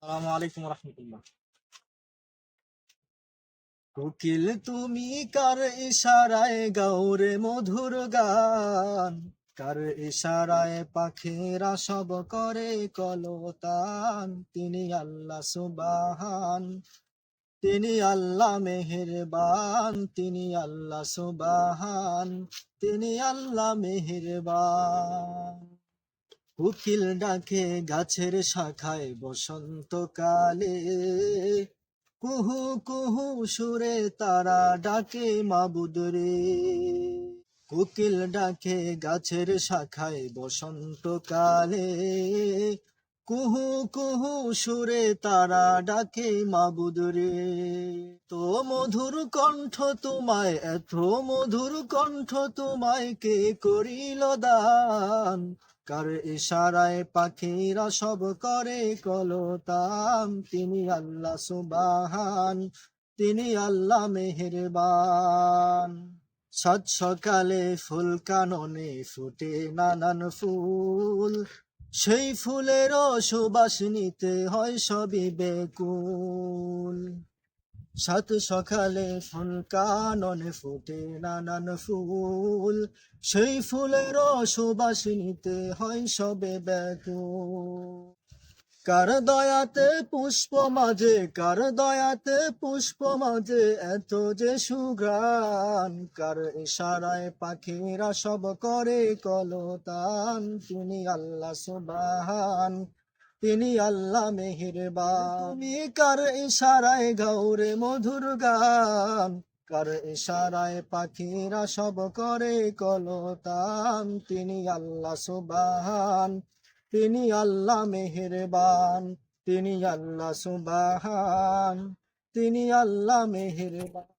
আসসালামু আলাইকুম রহমতুল্লাহ। কোকিল তুমি কার ইশারায় গাওরে মধুর গান, কার ইশারায় পাখিরা সব করে কলতান। তিনি আল্লাহ সুবহান, তিনি আল্লাহ মেহেরবান, তিনি আল্লাহ সুবহান, তিনি আল্লাহ মেহেরবান। কোকিল ডাকে গাছের শাখায় বসন্তকালে, কুহু কুহু সুরে তারা ডাকে মাবুদ রে। কোকিল ডাকে গাছের শাখায় বসন্তকালে, কুহু কুহু সুরে তারা ডাকে মাবুদ রে। তো মধুর কণ্ঠ তোমায়, এত মধুর কণ্ঠ তোমায় কে করিল দান, কার ইশারায় পাখিরা সব করে কলতান। তিনি আল্লাহ সুবহান, তিনি আল্লাহ মেহেরবান। সাত সকালে ফুল কাননে ফুটে নানান ফুল, সেই ফুলেরও সুবাস নিতে হয় সবই বেকুল। সাত সকালে ফুল কাননে ফুটে নানান ফুল, সেই ফুলেরও সুবাস নিতে হয় সবে ব্যাকুল। কার দয়াতে পুষ্প মাঝে, কার দয়াতে পুষ্প মাঝে এত যে সুঘ্রাণ, কার ইশারায় পাখিরা সব করে কলতান। তিনি আল্লাহ সুবহান, তিনি আল্লাহ মেহেরবান। তুমি কার ইশারায় গাওরে মধুর গান, কার ইশারায় পাখিরা সব করে কলতান। তিনি আল্লাহ সুবহান, তিনি আল্লাহ মেহেরবান, তিনি আল্লাহ সুবহান, তিনি আল্লাহ মেহেরবান।